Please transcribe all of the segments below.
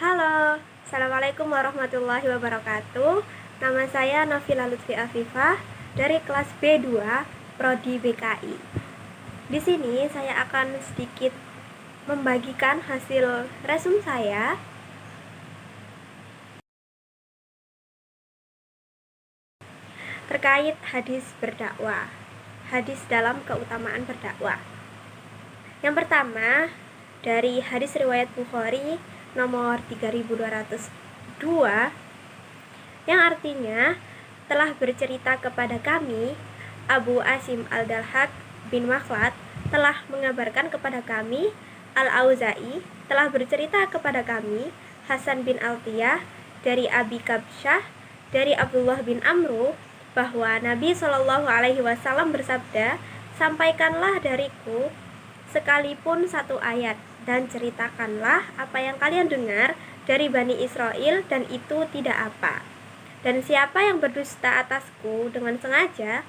Halo, Assalamualaikum warahmatullahi wabarakatuh. Nama saya Nafila Lutfi Afifah dari kelas B2 Prodi BKI. Di sini saya akan sedikit membagikan hasil resum saya terkait hadis berdakwah. Hadis dalam keutamaan berdakwah. Yang pertama, dari hadis riwayat Bukhari nomor 3202 yang artinya telah bercerita kepada kami Abu Asim Al-Dalhaq bin Makhlad telah mengabarkan kepada kami Al-Auza'i telah bercerita kepada kami Hasan bin Altiyah dari Abi Kabsyah dari Abdullah bin Amru bahwa Nabi Shallallahu Alaihi Wasallam bersabda, sampaikanlah dariku sekalipun satu ayat dan ceritakanlah apa yang kalian dengar dari Bani Israel dan itu tidak apa. Dan siapa yang berdusta atasku dengan sengaja,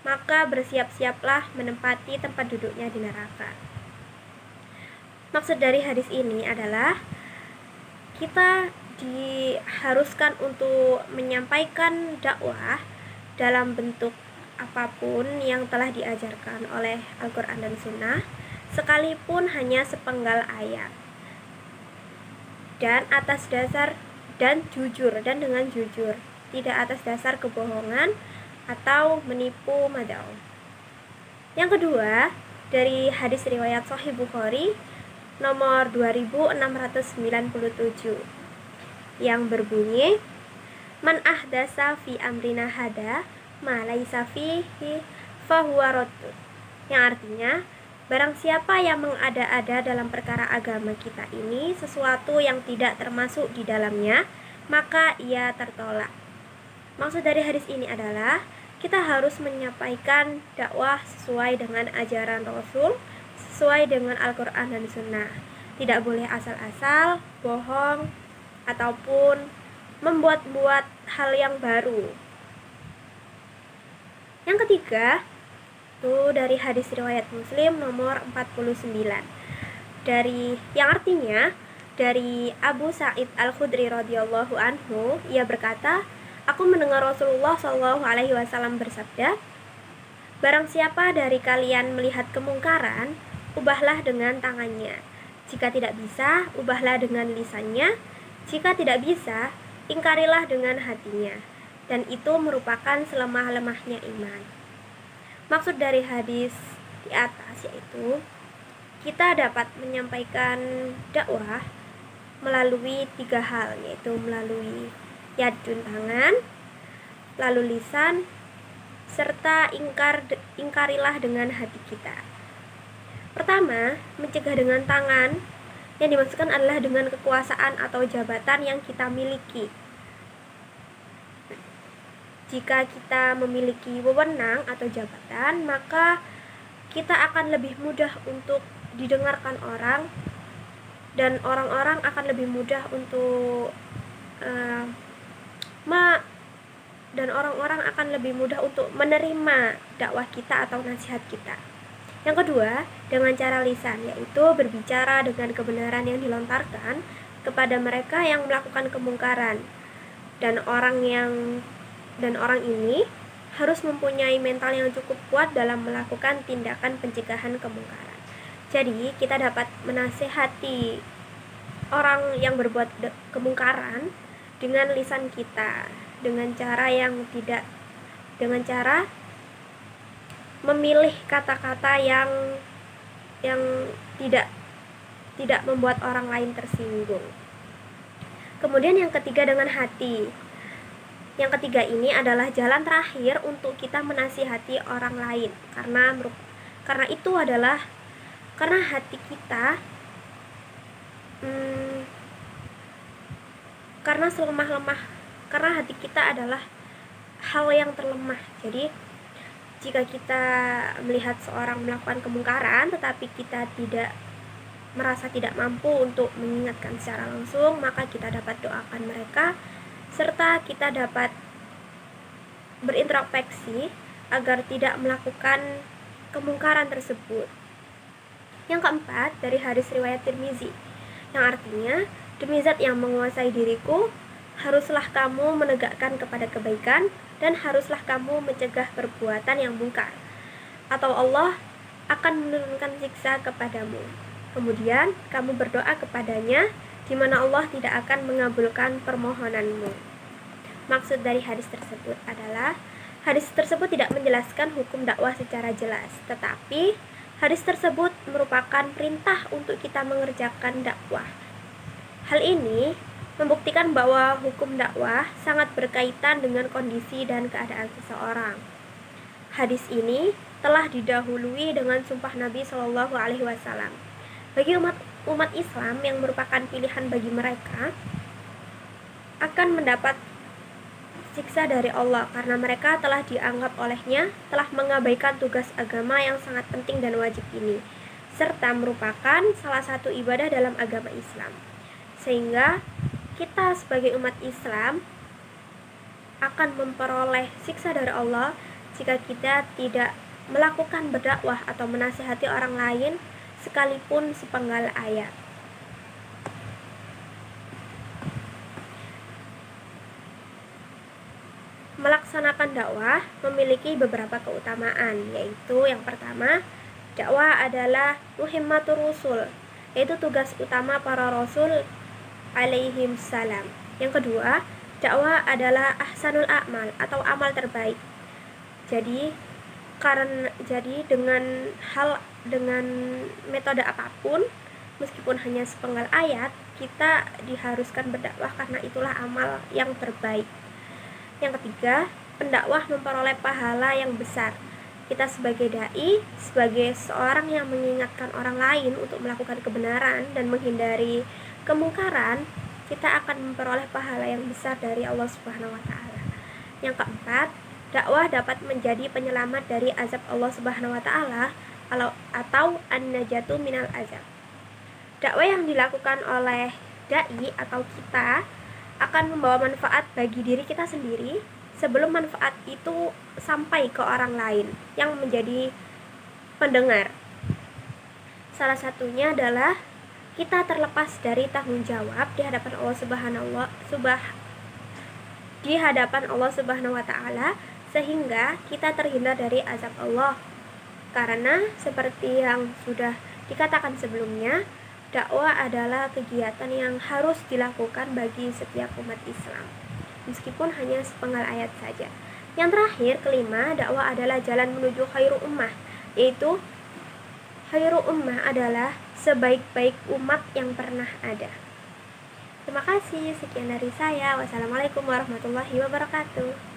maka bersiap-siaplah menempati tempat duduknya di neraka. Maksud dari hadis ini adalah kita diharuskan untuk menyampaikan dakwah dalam bentuk apapun yang telah diajarkan oleh Al-Quran dan Sunnah, sekalipun hanya sepenggal ayat, dan atas dasar dan jujur, dan dengan jujur, tidak atas dasar kebohongan atau menipu mad'u. Yang kedua, dari hadis riwayat Sahih Bukhari nomor 2697 yang berbunyi, man ahdasa fi amrina hada ma laisa fihi fahuwa raddun, yang artinya barang siapa yang mengada-ada dalam perkara agama kita ini sesuatu yang tidak termasuk di dalamnya, maka ia tertolak. Maksud dari hadis ini adalah kita harus menyampaikan dakwah sesuai dengan ajaran Rasul, sesuai dengan Al-Quran dan Sunnah. Tidak boleh asal-asal, bohong, ataupun membuat-buat hal yang baru. Yang ketiga, itu dari hadis riwayat Muslim nomor 49 dari yang artinya dari Abu Sa'id Al-Khudri radhiyallahu anhu, ia berkata, aku mendengar Rasulullah Shallallahu Alaihi Wasallam bersabda, barang siapa dari kalian melihat kemungkaran, ubahlah dengan tangannya. Jika tidak bisa, ubahlah dengan lisannya. Jika tidak bisa, ingkarilah dengan hatinya. Dan itu merupakan selemah-lemahnya iman. Maksud dari hadis di atas yaitu kita dapat menyampaikan dakwah melalui 3 hal, yaitu melalui yadun tangan, lalu lisan, serta ingkarilah dengan hati kita. Pertama, mencegah dengan tangan, yang dimaksudkan adalah dengan kekuasaan atau jabatan yang kita miliki. Jika kita memiliki wewenang atau jabatan, maka kita akan lebih mudah untuk didengarkan orang, dan orang-orang akan lebih mudah untuk menerima dakwah kita atau nasihat kita. Yang kedua, dengan cara lisan, yaitu berbicara dengan kebenaran yang dilontarkan kepada mereka yang melakukan kemungkaran, dan orang ini harus mempunyai mental yang cukup kuat dalam melakukan tindakan pencegahan kemungkaran. Jadi kita dapat menasehati orang yang berbuat kemungkaran dengan lisan kita, dengan cara memilih kata-kata yang tidak membuat orang lain tersinggung. Kemudian yang ketiga dengan hati. Yang ketiga ini adalah jalan terakhir untuk kita menasihati orang lain, karena itu adalah karena hati kita karena hati kita adalah hal yang terlemah. Jadi jika kita melihat seorang melakukan kemungkaran tetapi kita merasa tidak mampu untuk mengingatkan secara langsung, maka kita dapat doakan mereka, serta kita dapat berintrospeksi agar tidak melakukan kemungkaran tersebut. Yang keempat, dari hadis riwayat Tirmizi, yang artinya Demi zat yang menguasai diriku, haruslah kamu menegakkan kepada kebaikan dan haruslah kamu mencegah perbuatan yang mungkar, atau Allah akan menurunkan siksa kepadamu. Kemudian kamu berdoa kepadanya, di mana Allah tidak akan mengabulkan permohonanmu. Maksud dari hadis tersebut adalah hadis tersebut tidak menjelaskan hukum dakwah secara jelas, tetapi hadis tersebut merupakan perintah untuk kita mengerjakan dakwah. Hal ini membuktikan bahwa hukum dakwah sangat berkaitan dengan kondisi dan keadaan seseorang. Hadis ini telah didahului dengan sumpah Nabi Shallallahu Alaihi Wasallam. Bagi umat Islam yang merupakan pilihan bagi mereka akan mendapat siksa dari Allah karena mereka telah dianggap olehnya telah mengabaikan tugas agama yang sangat penting dan wajib ini, serta merupakan salah satu ibadah dalam agama Islam. Sehingga kita sebagai umat Islam akan memperoleh siksa dari Allah jika kita tidak melakukan berdakwah atau menasihati orang lain sekalipun sepenggal ayat. Melaksanakan dakwah memiliki beberapa keutamaan, yaitu yang pertama, dakwah adalah muhimmatur rusul, yaitu tugas utama para rasul alaihim salam. Yang kedua, dakwah adalah ahsanul a'mal atau amal terbaik. Jadi dengan metode apapun, meskipun hanya sepenggal ayat, kita diharuskan berdakwah karena itulah amal yang terbaik. Yang ketiga, pendakwah memperoleh pahala yang besar. Kita sebagai dai, sebagai seorang yang mengingatkan orang lain untuk melakukan kebenaran dan menghindari kemungkaran, kita akan memperoleh pahala yang besar dari Allah Subhanahu wa taala. Yang keempat, dakwah dapat menjadi penyelamat dari azab Allah Subhanahu wa taala atau an-najatu minal azab. Dakwah yang dilakukan oleh dai atau kita akan membawa manfaat bagi diri kita sendiri sebelum manfaat itu sampai ke orang lain yang menjadi pendengar. Salah satunya adalah kita terlepas dari tanggung jawab di hadapan Allah Subhanahu wa taala sehingga kita terhindar dari azab Allah. Karena seperti yang sudah dikatakan sebelumnya, dakwah adalah kegiatan yang harus dilakukan bagi setiap umat Islam, meskipun hanya sepenggal ayat saja. Yang terakhir, kelima, dakwah adalah jalan menuju khairu ummah, yaitu khairu ummah adalah sebaik-baik umat yang pernah ada. Terima kasih, sekian dari saya. Wassalamualaikum warahmatullahi wabarakatuh.